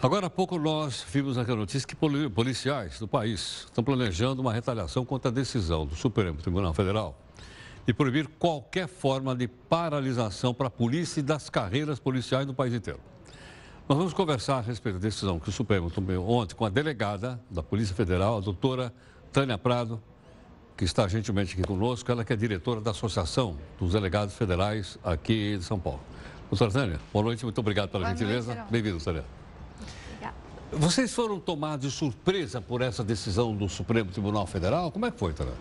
Agora há pouco nós vimos aqui a notícia que policiais do país estão planejando uma retaliação contra a decisão do Supremo Tribunal Federal de proibir qualquer forma de paralisação para a polícia e das carreiras policiais no país inteiro. Nós vamos conversar a respeito da decisão que o Supremo tomou ontem com a delegada da Polícia Federal, a doutora Tânia Prado, que está gentilmente aqui conosco, ela que é diretora da Associação dos Delegados Federais aqui de São Paulo. Doutora Tânia, boa noite, muito obrigado pela gentileza. Bem-vindo, Tânia. Vocês foram tomados de surpresa por essa decisão do Supremo Tribunal Federal? Como é que foi, Tânia?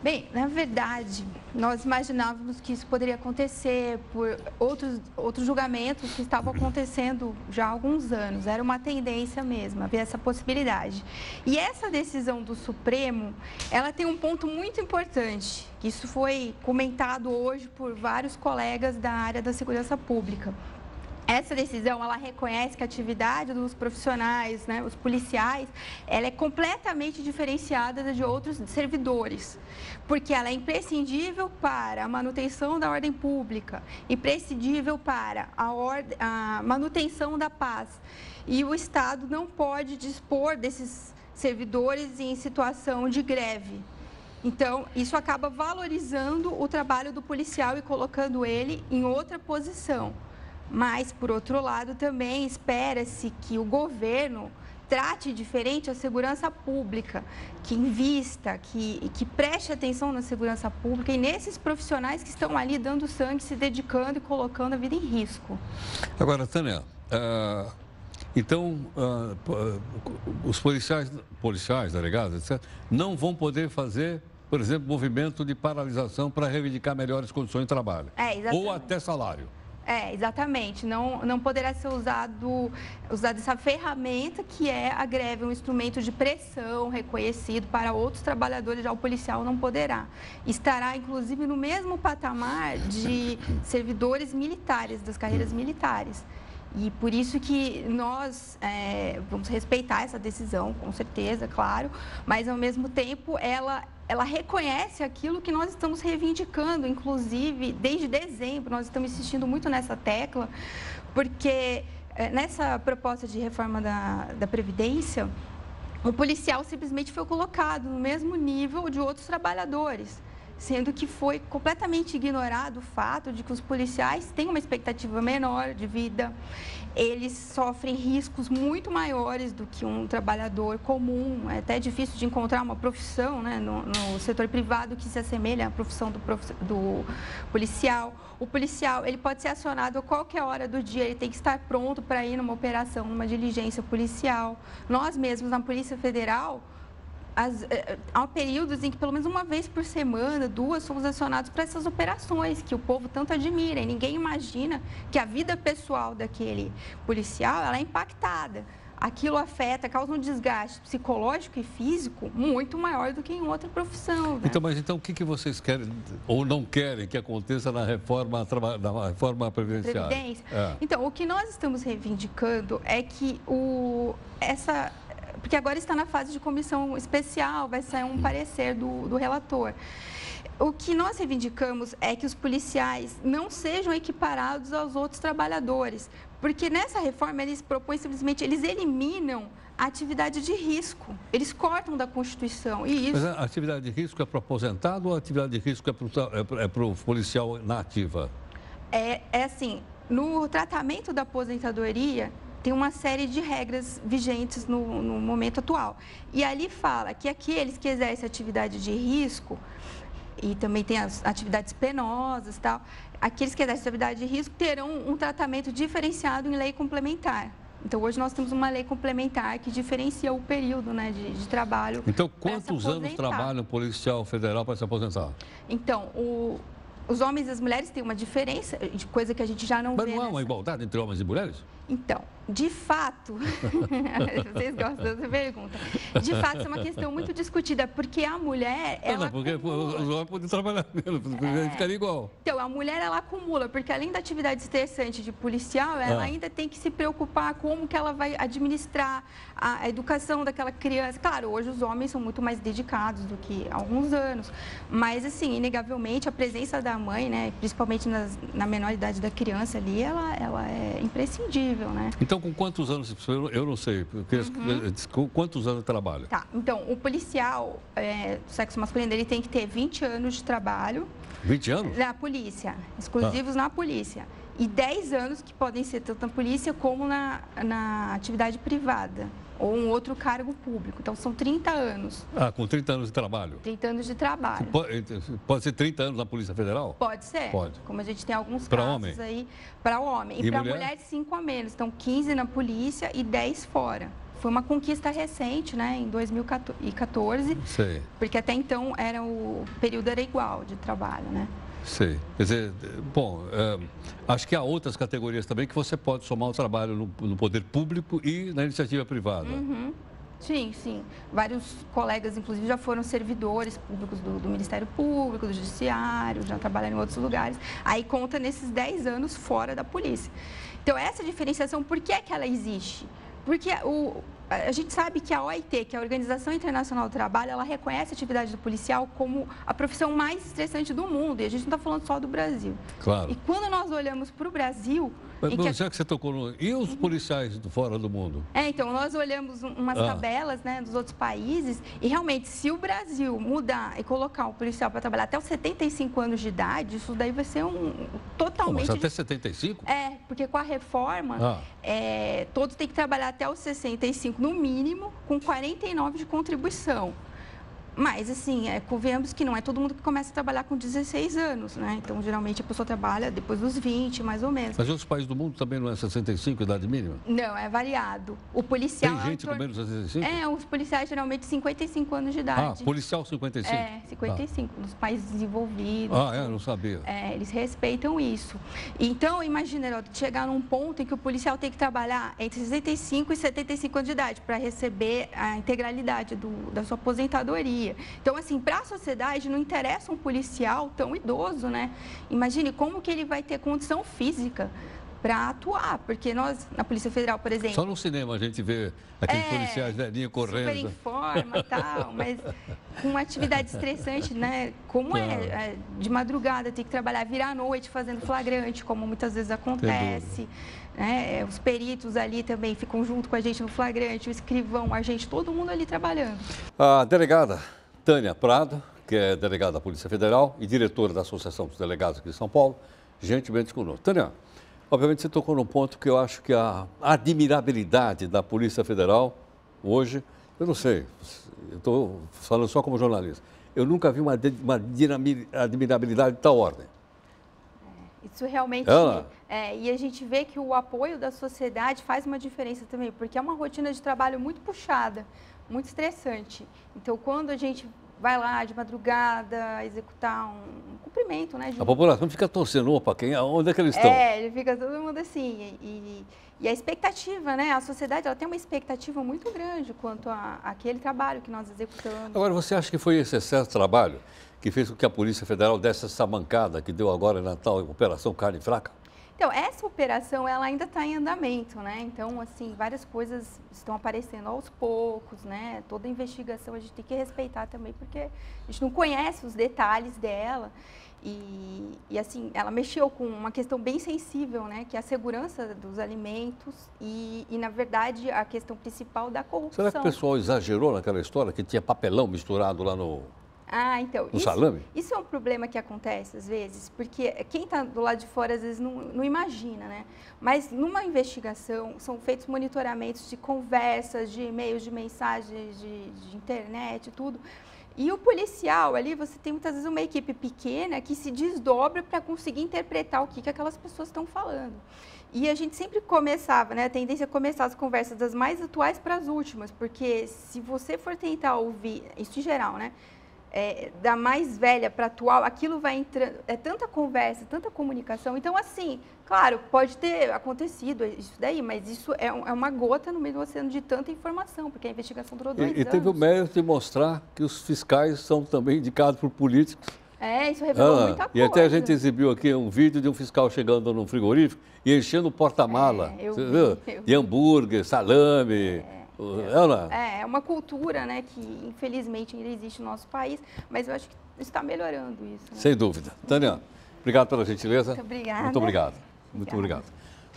Bem, na verdade, nós imaginávamos que isso poderia acontecer por outros julgamentos que estavam acontecendo já há alguns anos. Era uma tendência mesmo, havia essa possibilidade. E essa decisão do Supremo, ela tem um ponto muito importante, que isso foi comentado hoje por vários colegas da área da segurança pública. Essa decisão, ela reconhece que a atividade dos profissionais, né, os policiais, ela é completamente diferenciada de outros servidores, porque ela é imprescindível para a manutenção da ordem pública, imprescindível para a manutenção da paz. E o Estado não pode dispor desses servidores em situação de greve. Então, isso acaba valorizando o trabalho do policial e colocando ele em outra posição. Mas, por outro lado, também espera-se que o governo trate diferente a segurança pública, que invista, que preste atenção na segurança pública e nesses profissionais que estão ali dando sangue, se dedicando e colocando a vida em risco. Agora, Tânia, então, os policiais, delegados, etc., não vão poder fazer, por exemplo, movimento de paralisação para reivindicar melhores condições de trabalho. Ou até salário. Exatamente. Não poderá ser usado essa ferramenta que é a greve, um instrumento de pressão reconhecido para outros trabalhadores, já o policial não poderá. Estará, inclusive, no mesmo patamar de servidores militares, das carreiras militares. E por isso que nós vamos respeitar essa decisão, com certeza, claro, mas, ao mesmo tempo, ela reconhece aquilo que nós estamos reivindicando, inclusive, desde dezembro, nós estamos insistindo muito nessa tecla, porque nessa proposta de reforma da Previdência, o policial simplesmente foi colocado no mesmo nível de outros trabalhadores, sendo que foi completamente ignorado o fato de que os policiais têm uma expectativa menor de vida, eles sofrem riscos muito maiores do que um trabalhador comum. É até difícil de encontrar uma profissão, né, no setor privado que se assemelha à profissão do policial. O policial, ele pode ser acionado a qualquer hora do dia, ele tem que estar pronto para ir numa operação, numa diligência policial. Nós mesmos, na Polícia Federal, há períodos em que, pelo menos uma vez por semana, duas, somos acionados para essas operações que o povo tanto admira. E ninguém imagina que a vida pessoal daquele policial ela é impactada. Aquilo afeta, causa um desgaste psicológico e físico muito maior do que em outra profissão. Né? Então, mas então o que vocês querem ou não querem que aconteça na reforma previdenciária? Então, o que nós estamos reivindicando é que porque agora está na fase de comissão especial, vai sair um parecer do relator. O que nós reivindicamos é que os policiais não sejam equiparados aos outros trabalhadores, porque nessa reforma eles propõem simplesmente, eles eliminam a atividade de risco, eles cortam da Constituição. E isso... Mas a atividade de risco é para o aposentado ou a atividade de risco é para o policial na ativa? É assim, no tratamento da aposentadoria, tem uma série de regras vigentes no momento atual. E ali fala que aqueles que exercem atividade de risco, e também tem as atividades penosas e tal, aqueles que exercem atividade de risco terão um tratamento diferenciado em lei complementar. Então, hoje nós temos uma lei complementar que diferencia o período, né, de trabalho. Então, quantos anos trabalha um policial federal para se aposentar? Então, os homens e as mulheres têm uma diferença, de coisa que a gente já não vê. Mas não há uma igualdade entre homens e mulheres? Então, de fato, vocês gostam dessa pergunta, de fato, isso é uma questão muito discutida, porque a mulher, ela porque acumula. os homens podem trabalhar menos, ficaria igual. Então, a mulher, ela acumula, porque além da atividade estressante de policial, ela ainda tem que se preocupar como que ela vai administrar a educação daquela criança. Claro, hoje os homens são muito mais dedicados do que há alguns anos, mas, assim, inegavelmente, a presença da mãe, né, principalmente na menor idade da criança ali, ela é imprescindível. nível, né? Então, com quantos anos, eu não sei, com quantos anos de trabalho? Tá, então, o policial do sexo masculino, ele tem que ter 20 anos de trabalho. 20 anos? Na polícia, exclusivos na polícia. E 10 anos que podem ser tanto na polícia como na atividade privada ou um outro cargo público. Então, são 30 anos. Com 30 anos de trabalho? 30 anos de trabalho. Pode ser 30 anos na Polícia Federal? Pode ser. Pode. Como a gente tem alguns pra casos homem? Aí para homem. E para mulher, 5 a menos. Então, 15 na polícia e 10 fora. Foi uma conquista recente, né, em 2014. Sei. Porque até então o período era igual de trabalho, né? Sei. Quer dizer, bom, acho que há outras categorias também que você pode somar o trabalho no poder público e na iniciativa privada. Uhum. Sim, sim. Vários colegas, inclusive, já foram servidores públicos do Ministério Público, do Judiciário, já trabalharam em outros lugares. Aí conta nesses 10 anos fora da polícia. Então, essa diferenciação, por que é que ela existe? Porque a gente sabe que a OIT, que é a Organização Internacional do Trabalho, ela reconhece a atividade do policial como a profissão mais estressante do mundo. E a gente não está falando só do Brasil. Claro. E quando nós olhamos para o Brasil... Mas já que você tocou no... E os policiais fora do mundo? Então, nós olhamos umas tabelas, né, dos outros países e realmente, se o Brasil mudar e colocar o policial para trabalhar até os 75 anos de idade, isso daí vai ser totalmente... Mas até 75? Porque com a reforma, todos têm que trabalhar até os 65, no mínimo, com 49 de contribuição. Mas, assim, convenhamos que não é todo mundo que começa a trabalhar com 16 anos, né? Então, geralmente, a pessoa trabalha depois dos 20, mais ou menos. Mas em outros países do mundo também não é 65, idade mínima? Não, é variado. O policial... Tem gente com menos de 65? Os policiais, geralmente, 55 anos de idade. Policial 55? 55, nos países desenvolvidos. Não sabia. Eles respeitam isso. Então, imagina, Heródoto, chegar num ponto em que o policial tem que trabalhar entre 65 e 75 anos de idade para receber a integralidade da sua aposentadoria. Então, assim, para a sociedade não interessa um policial tão idoso, né? Imagine como que ele vai ter condição física para atuar, porque nós, na Polícia Federal, por exemplo... Só no cinema a gente vê aqueles policiais velhinhos correndo. Super em forma e tal, mas com uma atividade estressante, né? Como de madrugada, tem que trabalhar, virar à noite fazendo flagrante, como muitas vezes acontece. Os peritos ali também ficam junto com a gente no flagrante, o escrivão, a gente, todo mundo ali trabalhando. A delegada Tânia Prado, que é delegada da Polícia Federal e diretora da Associação dos Delegados aqui de São Paulo, gentilmente conosco. Tânia, obviamente você tocou num ponto que eu acho que a admirabilidade da Polícia Federal hoje, eu não sei, eu estou falando só como jornalista, eu nunca vi uma admirabilidade de tal ordem. Isso realmente e a gente vê que o apoio da sociedade faz uma diferença também, porque é uma rotina de trabalho muito puxada, muito estressante. Então, quando a gente vai lá de madrugada executar um cumprimento, né? A população fica torcendo, onde é que eles estão? Ele fica todo mundo assim. E a expectativa, né? A sociedade ela tem uma expectativa muito grande quanto àquele trabalho que nós executamos. Agora, você acha que foi esse excesso de trabalho que fez com que a Polícia Federal desse essa mancada que deu agora na tal Operação Carne Fraca? Então, essa operação, ela ainda está em andamento, né? Então, assim, várias coisas estão aparecendo aos poucos, né? Toda investigação a gente tem que respeitar também, porque a gente não conhece os detalhes dela. E assim, ela mexeu com uma questão bem sensível, né? Que é a segurança dos alimentos e, na verdade, a questão principal da corrupção. Será que o pessoal exagerou naquela história que tinha papelão misturado lá no... Então, salame? Isso é um problema que acontece às vezes, porque quem está do lado de fora às vezes não imagina, né? Mas numa investigação são feitos monitoramentos de conversas, de e-mails, de mensagens, de internet, tudo. E o policial ali, você tem muitas vezes uma equipe pequena que se desdobra para conseguir interpretar o que aquelas pessoas estão falando. E a gente sempre começava, né? A tendência é começar as conversas das mais atuais para as últimas, porque se você for tentar ouvir, isso em geral, né? Da mais velha para atual, aquilo vai entrando, é tanta conversa, tanta comunicação. Então, assim, claro, pode ter acontecido isso daí, mas isso é uma gota no meio do oceano de tanta informação, porque a investigação durou 2 anos. E teve o mérito de mostrar que os fiscais são também indicados por políticos. Isso revelou muita coisa. E até a gente exibiu aqui um vídeo de um fiscal chegando num frigorífico e enchendo o porta-mala. De hambúrguer, salame... É uma cultura, né, que infelizmente ainda existe no nosso país, mas eu acho que está melhorando isso. Né? Sem dúvida. Tânia, obrigado pela gentileza. Muito obrigada. Muito obrigado. Muito obrigado.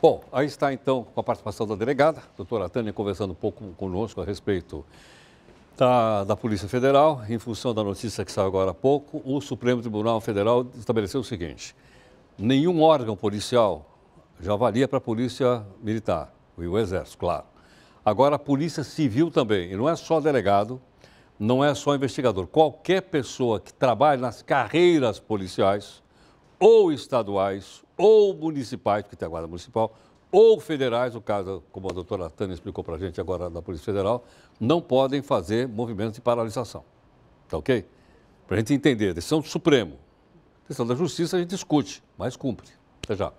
Bom, aí está então com a participação da delegada, doutora Tânia, conversando um pouco conosco a respeito da Polícia Federal. Em função da notícia que saiu agora há pouco, o Supremo Tribunal Federal estabeleceu o seguinte: nenhum órgão policial já valia para a Polícia Militar, e o Exército, claro. Agora a Polícia Civil também, e não é só delegado, não é só investigador. Qualquer pessoa que trabalhe nas carreiras policiais, ou estaduais, ou municipais, porque tem a Guarda Municipal, ou federais, no caso, como a doutora Tânia explicou para a gente agora da Polícia Federal, não podem fazer movimentos de paralisação. Tá ok? Para a gente entender, decisão do Supremo. Decisão da Justiça a gente discute, mas cumpre. Até já.